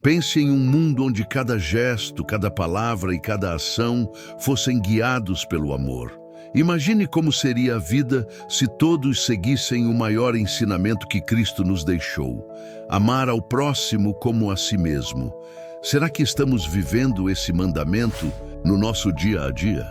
Pense em um mundo onde cada gesto, cada palavra e cada ação fossem guiados pelo amor. Imagine como seria a vida se todos seguissem o maior ensinamento que Cristo nos deixou: amar ao próximo como a si mesmo. Será que estamos vivendo esse mandamento no nosso dia a dia?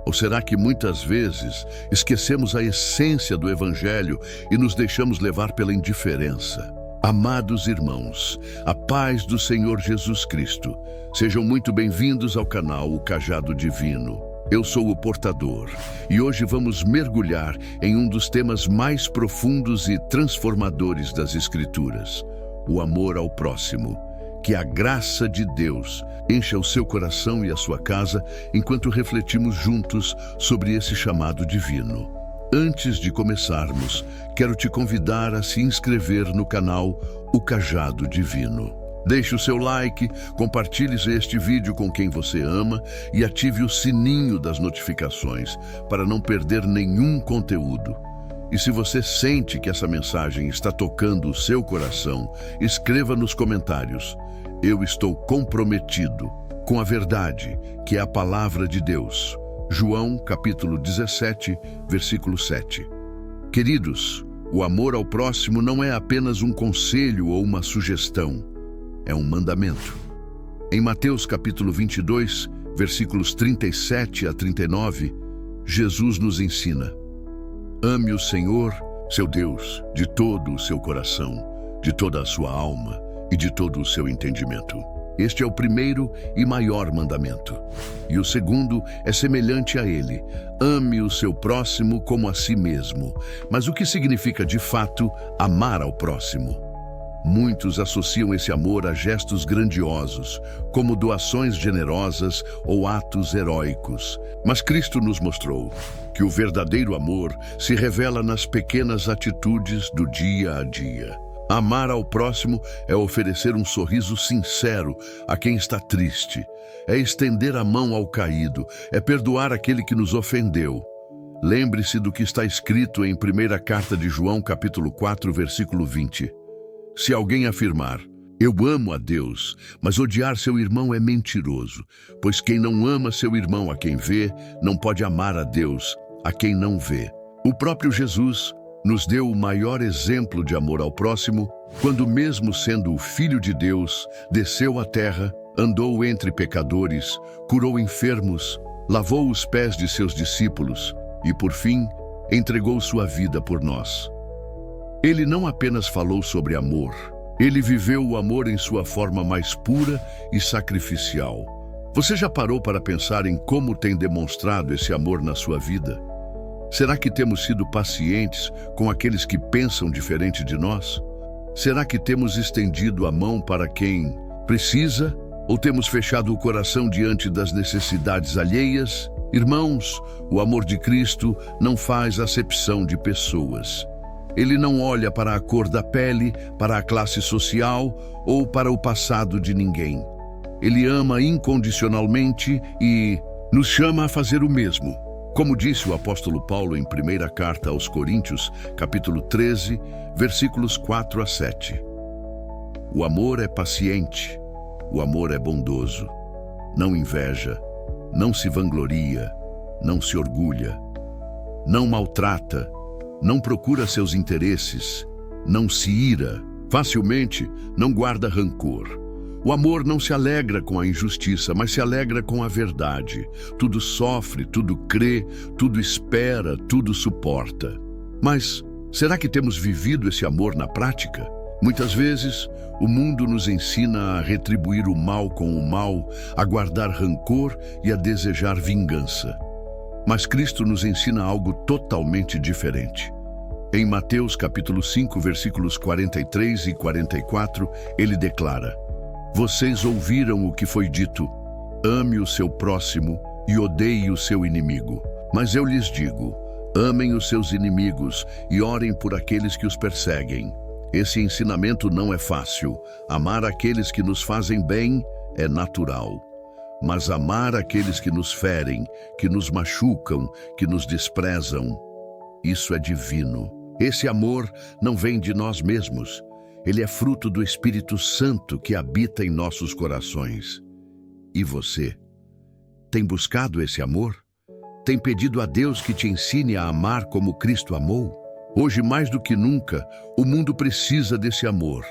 Ou será que muitas vezes esquecemos a essência do Evangelho e nos deixamos levar pela indiferença? Amados irmãos, a paz do Senhor Jesus Cristo. Sejam muito bem-vindos ao canal O Cajado Divino. Eu sou o portador e hoje vamos mergulhar em um dos temas mais profundos e transformadores das Escrituras: o amor ao próximo. Que a graça de Deus encha o seu coração e a sua casa enquanto refletimos juntos sobre esse chamado divino. Antes de começarmos, quero te convidar a se inscrever no canal O Cajado Divino. Deixe o seu like, compartilhe este vídeo com quem você ama e ative o sininho das notificações para não perder nenhum conteúdo. E se você sente que essa mensagem está tocando o seu coração, escreva nos comentários: eu estou comprometido com a verdade, que é a palavra de Deus. João, capítulo 17, versículo 7. Queridos, o amor ao próximo não é apenas um conselho ou uma sugestão, é um mandamento. Em Mateus, capítulo 22, versículos 37 a 39, Jesus nos ensina: ame o Senhor, seu Deus, de todo o seu coração, de toda a sua alma e de todo o seu entendimento. Este é o primeiro e maior mandamento. E o segundo é semelhante a ele: ame o seu próximo como a si mesmo. Mas o que significa de fato amar ao próximo? Muitos associam esse amor a gestos grandiosos, como doações generosas ou atos heróicos. Mas Cristo nos mostrou que o verdadeiro amor se revela nas pequenas atitudes do dia a dia. Amar ao próximo é oferecer um sorriso sincero a quem está triste, é estender a mão ao caído, é perdoar aquele que nos ofendeu. Lembre-se do que está escrito em 1ª Carta de João, capítulo 4, versículo 20. Se alguém afirmar: eu amo a Deus, mas odiar seu irmão é mentiroso, pois quem não ama seu irmão a quem vê, não pode amar a Deus a quem não vê. O próprio Jesus nos deu o maior exemplo de amor ao próximo, quando, mesmo sendo o Filho de Deus, desceu à terra, andou entre pecadores, curou enfermos, lavou os pés de seus discípulos e, por fim, entregou sua vida por nós. Ele não apenas falou sobre amor, ele viveu o amor em sua forma mais pura e sacrificial. Você já parou para pensar em como tem demonstrado esse amor na sua vida? Será que temos sido pacientes com aqueles que pensam diferente de nós? Será que temos estendido a mão para quem precisa? Ou temos fechado o coração diante das necessidades alheias? Irmãos, o amor de Cristo não faz acepção de pessoas. Ele não olha para a cor da pele, para a classe social ou para o passado de ninguém. Ele ama incondicionalmente e nos chama a fazer o mesmo. Como disse o apóstolo Paulo em 1ª Carta aos Coríntios, capítulo 13, versículos 4 a 7. O amor é paciente, o amor é bondoso, não inveja, não se vangloria, não se orgulha, não maltrata, não procura seus interesses, não se ira, facilmente não guarda rancor. O amor não se alegra com a injustiça, mas se alegra com a verdade. Tudo sofre, tudo crê, tudo espera, tudo suporta. Mas será que temos vivido esse amor na prática? Muitas vezes, o mundo nos ensina a retribuir o mal com o mal, a guardar rancor e a desejar vingança. Mas Cristo nos ensina algo totalmente diferente. Em Mateus capítulo 5, versículos 43 e 44, ele declara: vocês ouviram o que foi dito: ame o seu próximo e odeie o seu inimigo. Mas eu lhes digo: amem os seus inimigos e orem por aqueles que os perseguem. Esse ensinamento não é fácil. Amar aqueles que nos fazem bem é natural. Mas amar aqueles que nos ferem, que nos machucam, que nos desprezam, isso é divino. Esse amor não vem de nós mesmos. Ele é fruto do Espírito Santo que habita em nossos corações. E você? Tem buscado esse amor? Tem pedido a Deus que te ensine a amar como Cristo amou? Hoje, mais do que nunca, o mundo precisa desse amor.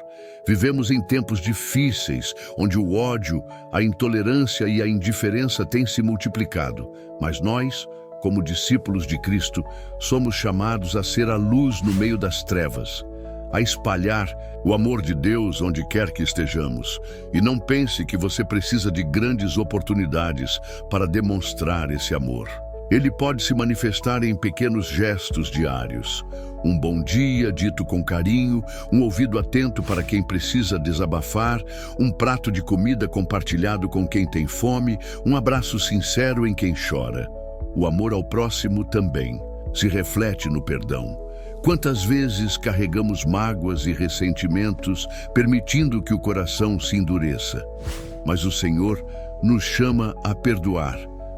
Vivemos em tempos difíceis, onde o ódio, a intolerância e a indiferença têm se multiplicado. Mas nós, como discípulos de Cristo, somos chamados a ser a luz no meio das trevas, a espalhar o amor de Deus onde quer que estejamos. E não pense que você precisa de grandes oportunidades para demonstrar esse amor. Ele pode se manifestar em pequenos gestos diários. Um bom dia dito com carinho, um ouvido atento para quem precisa desabafar, um prato de comida compartilhado com quem tem fome, um abraço sincero em quem chora. O amor ao próximo também se reflete no perdão. Quantas vezes carregamos mágoas e ressentimentos, permitindo que o coração se endureça? Mas o Senhor nos chama a perdoar,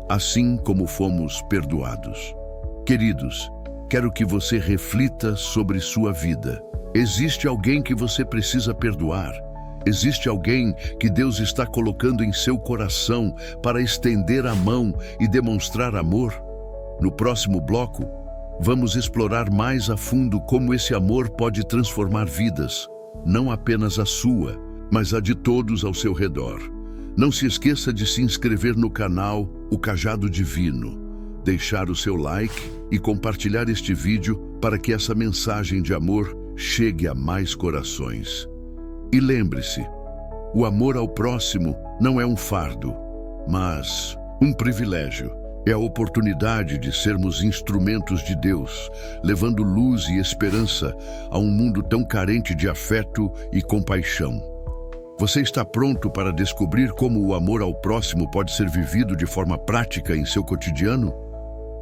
assim como fomos perdoados. Queridos, quero que você reflita sobre sua vida. Existe alguém que você precisa perdoar? Existe alguém que Deus está colocando em seu coração para estender a mão e demonstrar amor? No próximo bloco, vamos explorar mais a fundo como esse amor pode transformar vidas, não apenas a sua, mas a de todos ao seu redor. Não se esqueça de se inscrever no canal O Cajado Divino, deixar o seu like e compartilhar este vídeo para que essa mensagem de amor chegue a mais corações. E lembre-se, o amor ao próximo não é um fardo, mas um privilégio. É a oportunidade de sermos instrumentos de Deus, levando luz e esperança a um mundo tão carente de afeto e compaixão. Você está pronto para descobrir como o amor ao próximo pode ser vivido de forma prática em seu cotidiano?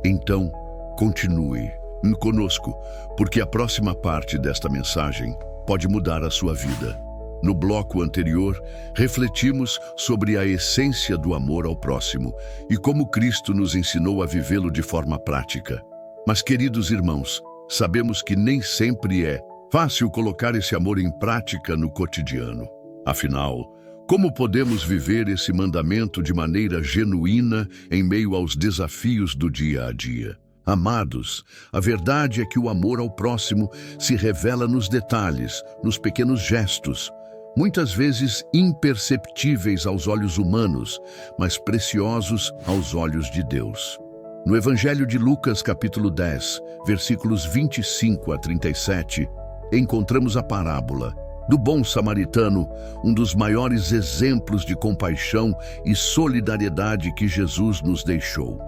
Então, continue conosco, porque a próxima parte desta mensagem pode mudar a sua vida. No bloco anterior, refletimos sobre a essência do amor ao próximo e como Cristo nos ensinou a vivê-lo de forma prática. Mas, queridos irmãos, sabemos que nem sempre é fácil colocar esse amor em prática no cotidiano. Afinal, como podemos viver esse mandamento de maneira genuína em meio aos desafios do dia a dia? Amados, a verdade é que o amor ao próximo se revela nos detalhes, nos pequenos gestos, muitas vezes imperceptíveis aos olhos humanos, mas preciosos aos olhos de Deus. No Evangelho de Lucas, capítulo 10, versículos 25 a 37, encontramos a parábola do bom samaritano, um dos maiores exemplos de compaixão e solidariedade que Jesus nos deixou.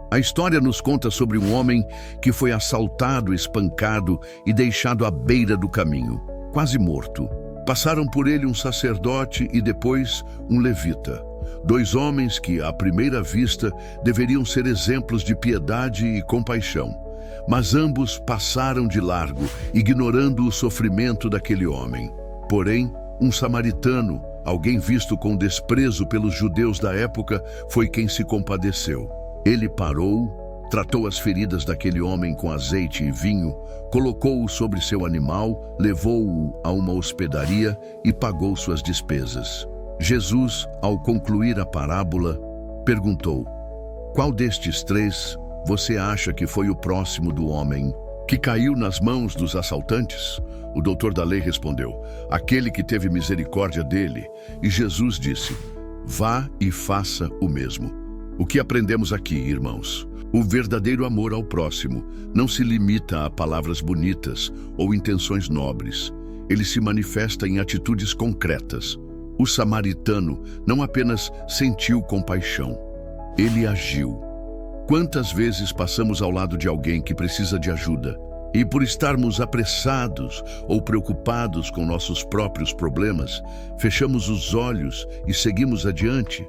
A história nos conta sobre um homem que foi assaltado, espancado e deixado à beira do caminho, quase morto. Passaram por ele um sacerdote e depois um levita. Dois homens que, à primeira vista, deveriam ser exemplos de piedade e compaixão. Mas ambos passaram de largo, ignorando o sofrimento daquele homem. Porém, um samaritano, alguém visto com desprezo pelos judeus da época, foi quem se compadeceu. Ele parou, tratou as feridas daquele homem com azeite e vinho, colocou-o sobre seu animal, levou-o a uma hospedaria e pagou suas despesas. Jesus, ao concluir a parábola, perguntou: "Qual destes três você acha que foi o próximo do homem que caiu nas mãos dos assaltantes?" O doutor da lei respondeu: "Aquele que teve misericórdia dele." E Jesus disse: "Vá e faça o mesmo." O que aprendemos aqui, irmãos? O verdadeiro amor ao próximo não se limita a palavras bonitas ou intenções nobres. Ele se manifesta em atitudes concretas. O samaritano não apenas sentiu compaixão, ele agiu. Quantas vezes passamos ao lado de alguém que precisa de ajuda e, por estarmos apressados ou preocupados com nossos próprios problemas, fechamos os olhos e seguimos adiante?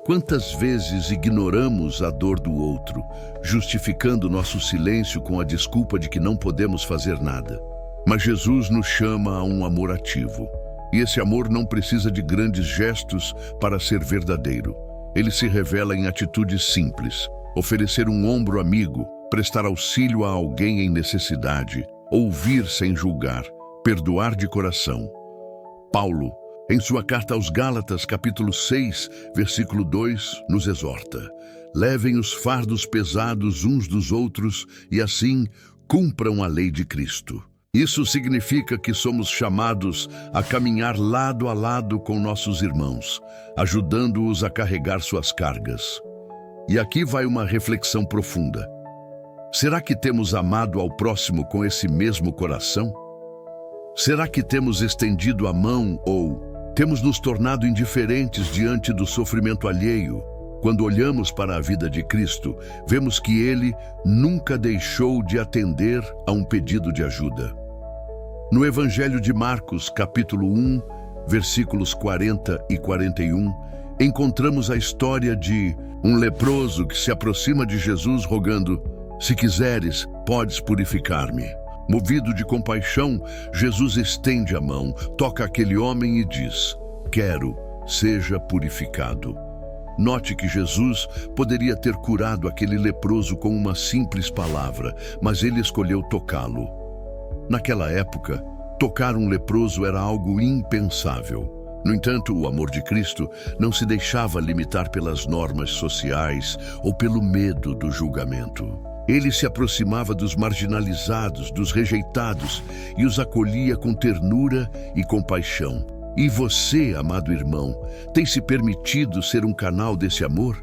Quantas vezes ignoramos a dor do outro, justificando nosso silêncio com a desculpa de que não podemos fazer nada? Mas Jesus nos chama a um amor ativo. E esse amor não precisa de grandes gestos para ser verdadeiro. Ele se revela em atitudes simples: oferecer um ombro amigo, prestar auxílio a alguém em necessidade, ouvir sem julgar, perdoar de coração. Paulo, em sua carta aos Gálatas, capítulo 6, versículo 2, nos exorta: levem os fardos pesados uns dos outros e assim cumpram a lei de Cristo. Isso significa que somos chamados a caminhar lado a lado com nossos irmãos, ajudando-os a carregar suas cargas. E aqui vai uma reflexão profunda. Será que temos amado ao próximo com esse mesmo coração? Será que temos estendido a mão ou temos nos tornado indiferentes diante do sofrimento alheio? Quando olhamos para a vida de Cristo, vemos que Ele nunca deixou de atender a um pedido de ajuda. No Evangelho de Marcos, capítulo 1, versículos 40 e 41, encontramos a história de um leproso que se aproxima de Jesus rogando: se quiseres, podes purificar-me. Movido de compaixão, Jesus estende a mão, toca aquele homem e diz: quero, seja purificado. Note que Jesus poderia ter curado aquele leproso com uma simples palavra, mas ele escolheu tocá-lo. Naquela época, tocar um leproso era algo impensável. No entanto, o amor de Cristo não se deixava limitar pelas normas sociais ou pelo medo do julgamento. Ele se aproximava dos marginalizados, dos rejeitados, e os acolhia com ternura e compaixão. E você, amado irmão, tem se permitido ser um canal desse amor?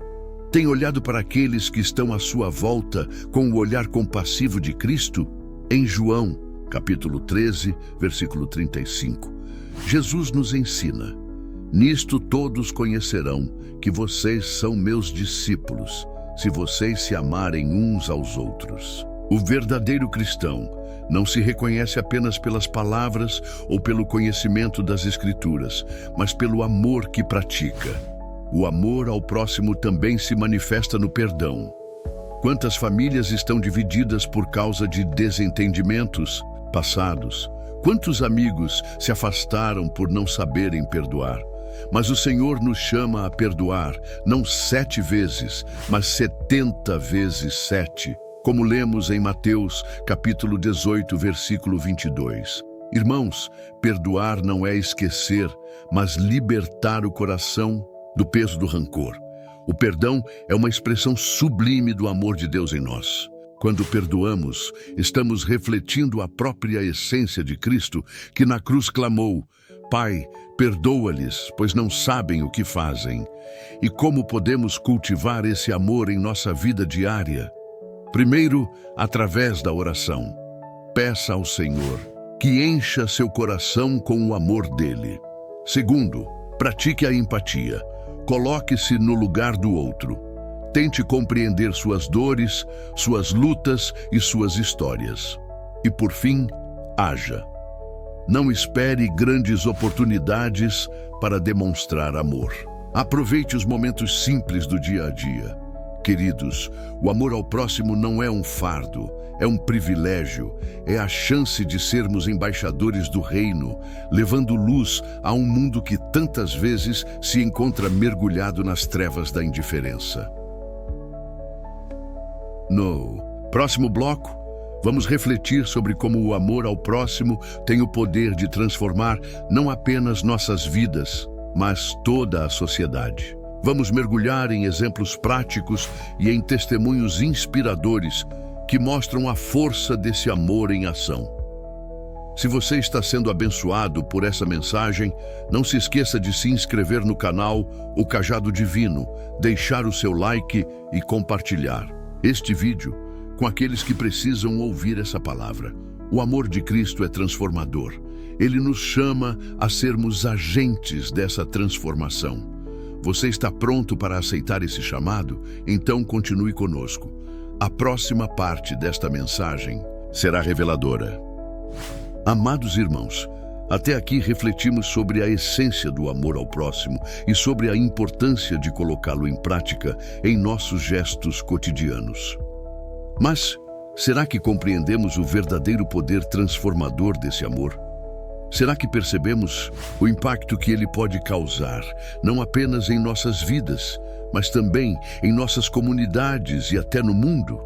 Tem olhado para aqueles que estão à sua volta com o olhar compassivo de Cristo? Em João, capítulo 13, versículo 35, Jesus nos ensina: nisto todos conhecerão que vocês são meus discípulos, se vocês se amarem uns aos outros. O verdadeiro cristão não se reconhece apenas pelas palavras ou pelo conhecimento das Escrituras, mas pelo amor que pratica. O amor ao próximo também se manifesta no perdão. Quantas famílias estão divididas por causa de desentendimentos passados? Quantos amigos se afastaram por não saberem perdoar? Mas o Senhor nos chama a perdoar, não 7 vezes, mas 70 vezes 7, como lemos em Mateus, capítulo 18, versículo 22. Irmãos, perdoar não é esquecer, mas libertar o coração do peso do rancor. O perdão é uma expressão sublime do amor de Deus em nós. Quando perdoamos, estamos refletindo a própria essência de Cristo, que na cruz clamou: Pai, perdoa-lhes, pois não sabem o que fazem. E como podemos cultivar esse amor em nossa vida diária? Primeiro, através da oração. Peça ao Senhor que encha seu coração com o amor dele. Segundo, pratique a empatia. Coloque-se no lugar do outro. Tente compreender suas dores, suas lutas e suas histórias. E por fim, haja. Não espere grandes oportunidades para demonstrar amor. Aproveite os momentos simples do dia a dia. Queridos, o amor ao próximo não é um fardo, é um privilégio, é a chance de sermos embaixadores do reino, levando luz a um mundo que tantas vezes se encontra mergulhado nas trevas da indiferença. No próximo bloco, vamos refletir sobre como o amor ao próximo tem o poder de transformar não apenas nossas vidas, mas toda a sociedade. Vamos mergulhar em exemplos práticos e em testemunhos inspiradores que mostram a força desse amor em ação. Se você está sendo abençoado por essa mensagem, não se esqueça de se inscrever no canal O Cajado Divino, deixar o seu like e compartilhar este vídeo com aqueles que precisam ouvir essa palavra. O amor de Cristo é transformador. Ele nos chama a sermos agentes dessa transformação. Você está pronto para aceitar esse chamado? Então continue conosco. A próxima parte desta mensagem será reveladora. Amados irmãos, até aqui refletimos sobre a essência do amor ao próximo e sobre a importância de colocá-lo em prática em nossos gestos cotidianos. Mas será que compreendemos o verdadeiro poder transformador desse amor? Será que percebemos o impacto que ele pode causar, não apenas em nossas vidas, mas também em nossas comunidades e até no mundo?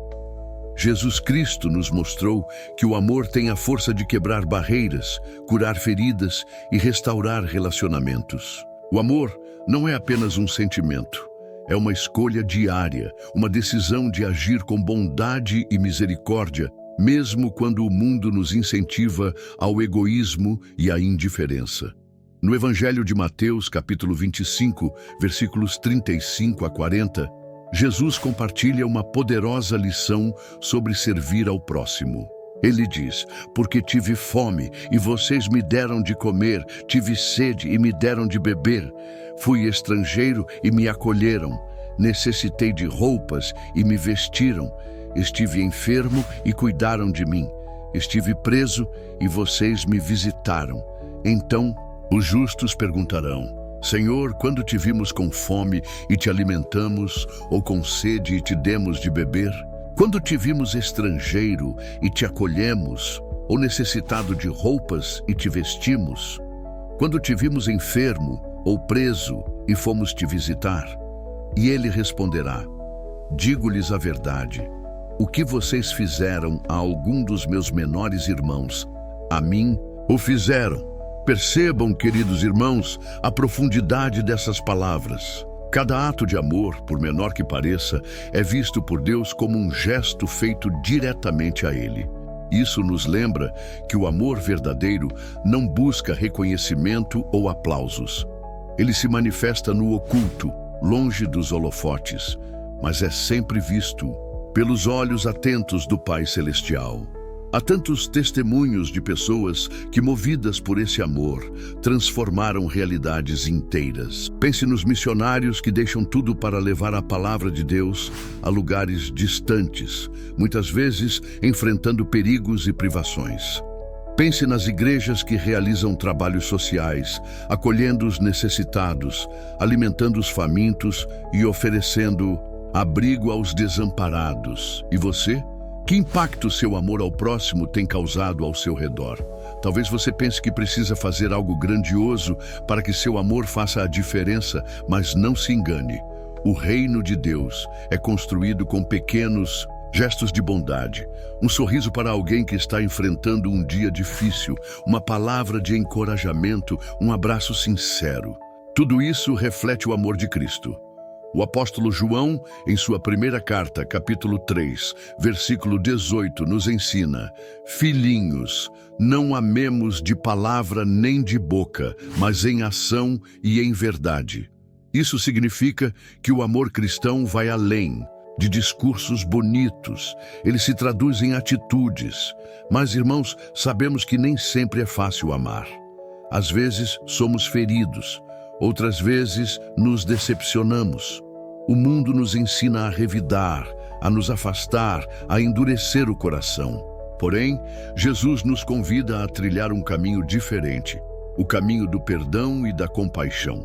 Jesus Cristo nos mostrou que o amor tem a força de quebrar barreiras, curar feridas e restaurar relacionamentos. O amor não é apenas um sentimento, é uma escolha diária, uma decisão de agir com bondade e misericórdia, mesmo quando o mundo nos incentiva ao egoísmo e à indiferença. No Evangelho de Mateus, capítulo 25, versículos 35 a 40, Jesus compartilha uma poderosa lição sobre servir ao próximo. Ele diz: porque tive fome e vocês me deram de comer, tive sede e me deram de beber, fui estrangeiro e me acolheram, necessitei de roupas e me vestiram, estive enfermo e cuidaram de mim, estive preso e vocês me visitaram. Então os justos perguntarão: Senhor, quando te vimos com fome e te alimentamos, ou com sede e te demos de beber? Quando te vimos estrangeiro e te acolhemos, ou necessitado de roupas e te vestimos? Quando te vimos enfermo ou preso e fomos te visitar? E ele responderá: digo-lhes a verdade, o que vocês fizeram a algum dos meus menores irmãos, a mim o fizeram. Percebam, queridos irmãos, a profundidade dessas palavras. Cada ato de amor, por menor que pareça, é visto por Deus como um gesto feito diretamente a Ele. Isso nos lembra que o amor verdadeiro não busca reconhecimento ou aplausos. Ele se manifesta no oculto, longe dos holofotes, mas é sempre visto pelos olhos atentos do Pai Celestial. Há tantos testemunhos de pessoas que, movidas por esse amor, transformaram realidades inteiras. Pense nos missionários que deixam tudo para levar a palavra de Deus a lugares distantes, muitas vezes enfrentando perigos e privações. Pense nas igrejas que realizam trabalhos sociais, acolhendo os necessitados, alimentando os famintos e oferecendo abrigo aos desamparados. E você? Que impacto seu amor ao próximo tem causado ao seu redor? Talvez você pense que precisa fazer algo grandioso para que seu amor faça a diferença, mas não se engane. O reino de Deus é construído com pequenos gestos de bondade. Um sorriso para alguém que está enfrentando um dia difícil, uma palavra de encorajamento, um abraço sincero. Tudo isso reflete o amor de Cristo. O apóstolo João, em sua primeira carta, capítulo 3, versículo 18, nos ensina: filhinhos, não amemos de palavra nem de boca, mas em ação e em verdade. Isso significa que o amor cristão vai além de discursos bonitos, ele se traduz em atitudes. Mas, irmãos, sabemos que nem sempre é fácil amar. Às vezes somos feridos, outras vezes nos decepcionamos. O mundo nos ensina a revidar, a nos afastar, a endurecer o coração. Porém, Jesus nos convida a trilhar um caminho diferente, o caminho do perdão e da compaixão.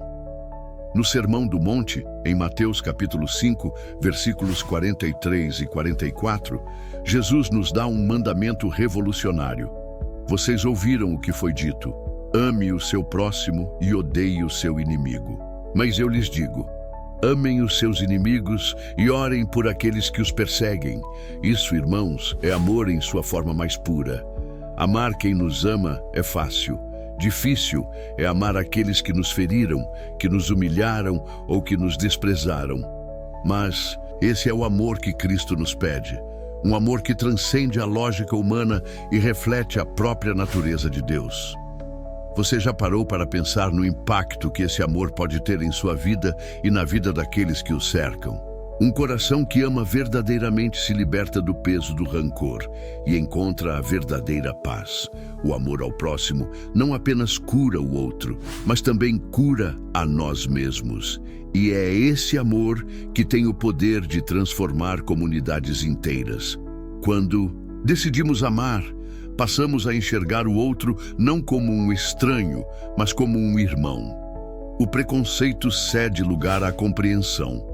No Sermão do Monte, em Mateus capítulo 5, versículos 43 e 44, Jesus nos dá um mandamento revolucionário. Vocês ouviram o que foi dito: ame o seu próximo e odeie o seu inimigo. Mas eu lhes digo: amem os seus inimigos e orem por aqueles que os perseguem. Isso, irmãos, é amor em sua forma mais pura. Amar quem nos ama é fácil. Difícil é amar aqueles que nos feriram, que nos humilharam ou que nos desprezaram. Mas esse é o amor que Cristo nos pede. Um amor que transcende a lógica humana e reflete a própria natureza de Deus. Você já parou para pensar no impacto que esse amor pode ter em sua vida e na vida daqueles que o cercam? Um coração que ama verdadeiramente se liberta do peso do rancor e encontra a verdadeira paz. O amor ao próximo não apenas cura o outro, mas também cura a nós mesmos. E é esse amor que tem o poder de transformar comunidades inteiras. Quando decidimos amar, passamos a enxergar o outro não como um estranho, mas como um irmão. O preconceito cede lugar à compreensão.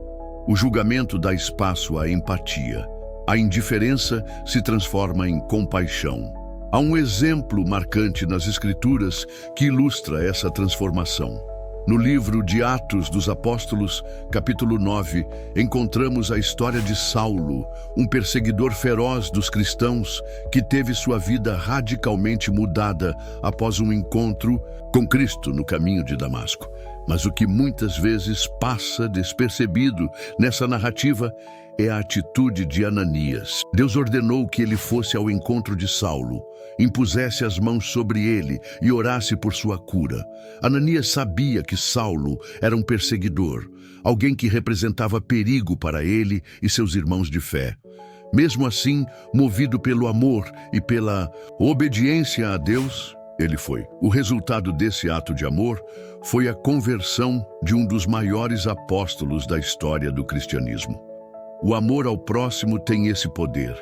O julgamento dá espaço à empatia. A indiferença se transforma em compaixão. Há um exemplo marcante nas Escrituras que ilustra essa transformação. No livro de Atos dos Apóstolos, capítulo 9, encontramos a história de Saulo, um perseguidor feroz dos cristãos que teve sua vida radicalmente mudada após um encontro com Cristo no caminho de Damasco. Mas o que muitas vezes passa despercebido nessa narrativa é a atitude de Ananias. Deus ordenou que ele fosse ao encontro de Saulo, impusesse as mãos sobre ele e orasse por sua cura. Ananias sabia que Saulo era um perseguidor, alguém que representava perigo para ele e seus irmãos de fé. Mesmo assim, movido pelo amor e pela obediência a Deus, ele foi. O resultado desse ato de amor foi a conversão de um dos maiores apóstolos da história do cristianismo. O amor ao próximo tem esse poder.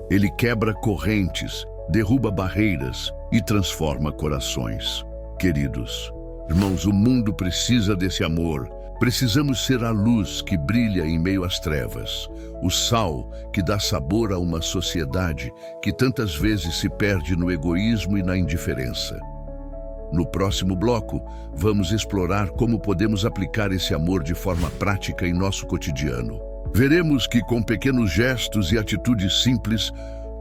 Ele quebra correntes, derruba barreiras e transforma corações. Queridos, irmãos, o mundo precisa desse amor. Precisamos ser a luz que brilha em meio às trevas, o sal que dá sabor a uma sociedade que tantas vezes se perde no egoísmo e na indiferença. No próximo bloco, vamos explorar como podemos aplicar esse amor de forma prática em nosso cotidiano. Veremos que com pequenos gestos e atitudes simples,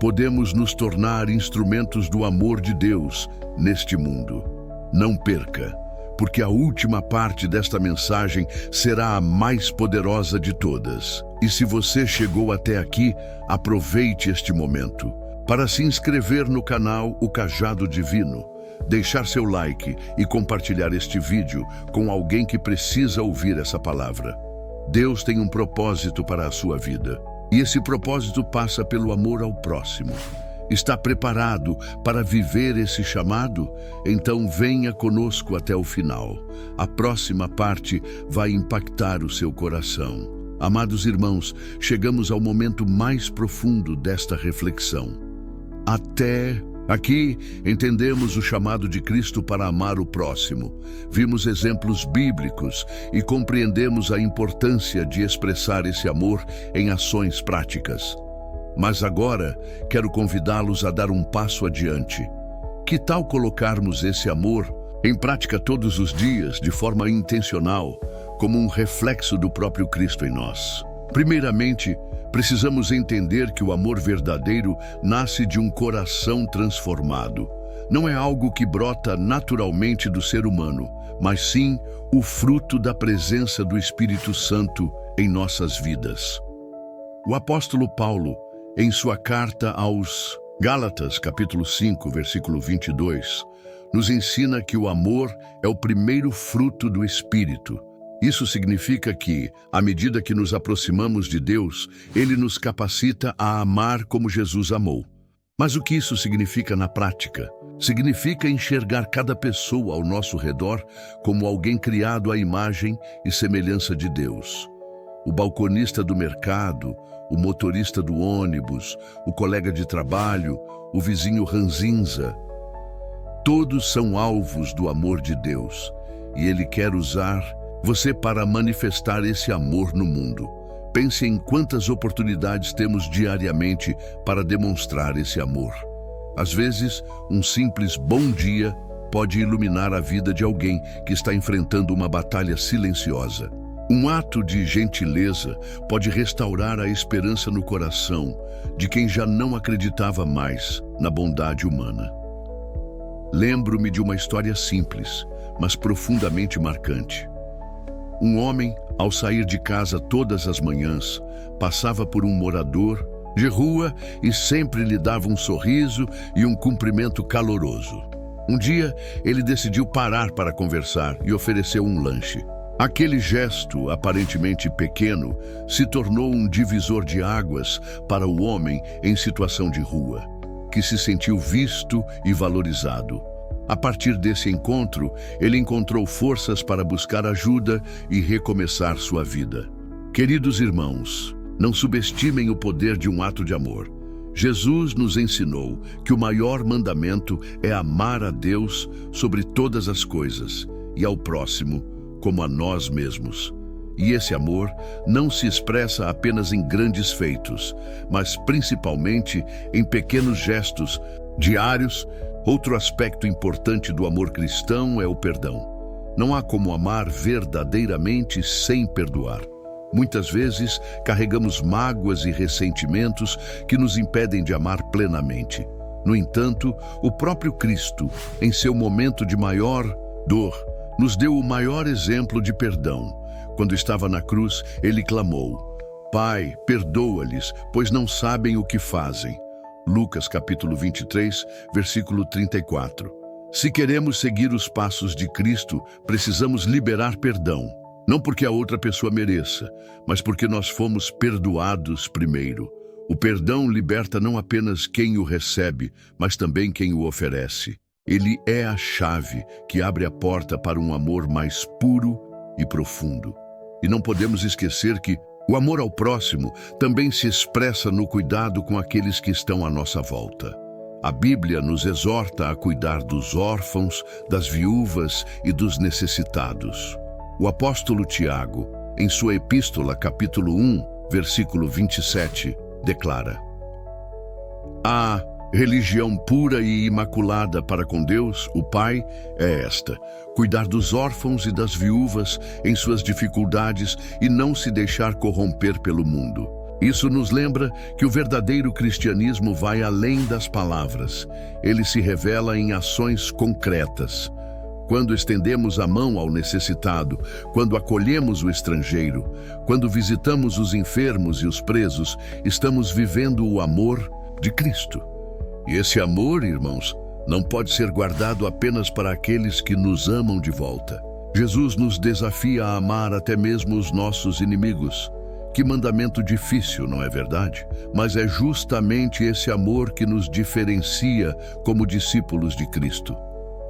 podemos nos tornar instrumentos do amor de Deus neste mundo. Não perca, porque a última parte desta mensagem será a mais poderosa de todas. E se você chegou até aqui, aproveite este momento para se inscrever no canal O Cajado Divino, deixar seu like e compartilhar este vídeo com alguém que precisa ouvir essa palavra. Deus tem um propósito para a sua vida, e esse propósito passa pelo amor ao próximo. Está preparado para viver esse chamado? Então venha conosco até o final. A próxima parte vai impactar o seu coração. Amados irmãos, chegamos ao momento mais profundo desta reflexão. Até aqui, entendemos o chamado de Cristo para amar o próximo. Vimos exemplos bíblicos e compreendemos a importância de expressar esse amor em ações práticas. Mas agora, quero convidá-los a dar um passo adiante. Que tal colocarmos esse amor em prática todos os dias, de forma intencional, como um reflexo do próprio Cristo em nós? Primeiramente, precisamos entender que o amor verdadeiro nasce de um coração transformado. Não é algo que brota naturalmente do ser humano, mas sim o fruto da presença do Espírito Santo em nossas vidas. O apóstolo Paulo, em sua carta aos Gálatas, capítulo 5, versículo 22, nos ensina que o amor é o primeiro fruto do Espírito. Isso significa que, à medida que nos aproximamos de Deus, Ele nos capacita a amar como Jesus amou. Mas o que isso significa na prática? Significa enxergar cada pessoa ao nosso redor como alguém criado à imagem e semelhança de Deus. O balconista do mercado, o motorista do ônibus, o colega de trabalho, o vizinho ranzinza. Todos são alvos do amor de Deus, e Ele quer usar você para manifestar esse amor no mundo. Pense em quantas oportunidades temos diariamente para demonstrar esse amor. Às vezes, um simples bom dia pode iluminar a vida de alguém que está enfrentando uma batalha silenciosa. Um ato de gentileza pode restaurar a esperança no coração de quem já não acreditava mais na bondade humana. Lembro-me de uma história simples, mas profundamente marcante. Um homem, ao sair de casa todas as manhãs, passava por um morador de rua e sempre lhe dava um sorriso e um cumprimento caloroso. Um dia, ele decidiu parar para conversar e ofereceu um lanche. Aquele gesto, aparentemente pequeno, se tornou um divisor de águas para o homem em situação de rua, que se sentiu visto e valorizado. A partir desse encontro, ele encontrou forças para buscar ajuda e recomeçar sua vida. Queridos irmãos, não subestimem o poder de um ato de amor. Jesus nos ensinou que o maior mandamento é amar a Deus sobre todas as coisas e ao próximo como a nós mesmos. E esse amor não se expressa apenas em grandes feitos, mas principalmente em pequenos gestos diários. Outro aspecto importante do amor cristão é o perdão. Não há como amar verdadeiramente sem perdoar. Muitas vezes carregamos mágoas e ressentimentos que nos impedem de amar plenamente. No entanto, o próprio Cristo, em seu momento de maior dor, nos deu o maior exemplo de perdão. Quando estava na cruz, ele clamou: Pai, perdoa-lhes, pois não sabem o que fazem. Lucas capítulo 23, versículo 34. Se queremos seguir os passos de Cristo, precisamos liberar perdão. Não porque a outra pessoa mereça, mas porque nós fomos perdoados primeiro. O perdão liberta não apenas quem o recebe, mas também quem o oferece. Ele é a chave que abre a porta para um amor mais puro e profundo. E não podemos esquecer que o amor ao próximo também se expressa no cuidado com aqueles que estão à nossa volta. A Bíblia nos exorta a cuidar dos órfãos, das viúvas e dos necessitados. O apóstolo Tiago, em sua epístola, capítulo 1, versículo 27, declara: A religião pura e imaculada para com Deus, o Pai, é esta: cuidar dos órfãos e das viúvas em suas dificuldades e não se deixar corromper pelo mundo. Isso nos lembra que o verdadeiro cristianismo vai além das palavras. Ele se revela em ações concretas. Quando estendemos a mão ao necessitado, quando acolhemos o estrangeiro, quando visitamos os enfermos e os presos, estamos vivendo o amor de Cristo. E esse amor, irmãos, não pode ser guardado apenas para aqueles que nos amam de volta. Jesus nos desafia a amar até mesmo os nossos inimigos. Que mandamento difícil, não é verdade? Mas é justamente esse amor que nos diferencia como discípulos de Cristo.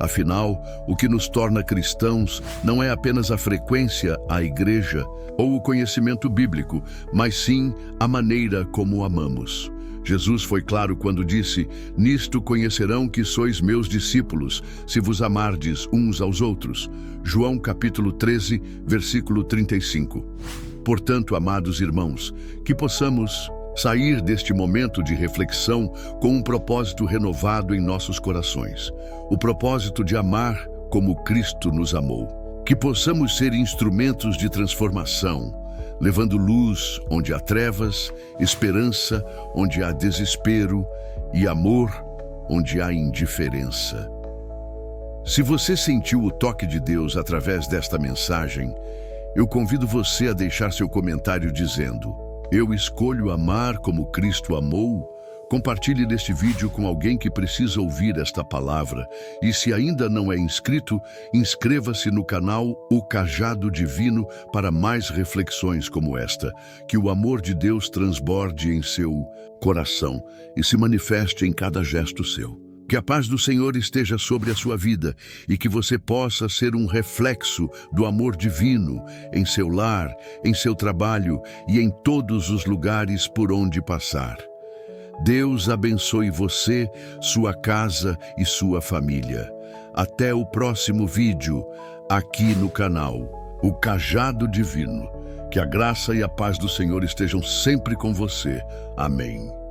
Afinal, o que nos torna cristãos não é apenas a frequência à igreja ou o conhecimento bíblico, mas sim a maneira como amamos. Jesus foi claro quando disse: Nisto conhecerão que sois meus discípulos, se vos amardes uns aos outros. João capítulo 13, versículo 35. Portanto, amados irmãos, que possamos sair deste momento de reflexão com um propósito renovado em nossos corações. O propósito de amar como Cristo nos amou. Que possamos ser instrumentos de transformação, levando luz onde há trevas, esperança onde há desespero e amor onde há indiferença. Se você sentiu o toque de Deus através desta mensagem, eu convido você a deixar seu comentário dizendo: Eu escolho amar como Cristo amou. Compartilhe este vídeo com alguém que precisa ouvir esta palavra. E se ainda não é inscrito, inscreva-se no canal O Cajado Divino para mais reflexões como esta. Que o amor de Deus transborde em seu coração e se manifeste em cada gesto seu. Que a paz do Senhor esteja sobre a sua vida e que você possa ser um reflexo do amor divino em seu lar, em seu trabalho e em todos os lugares por onde passar. Deus abençoe você, sua casa e sua família. Até o próximo vídeo, aqui no canal O Cajado Divino. Que a graça e a paz do Senhor estejam sempre com você. Amém.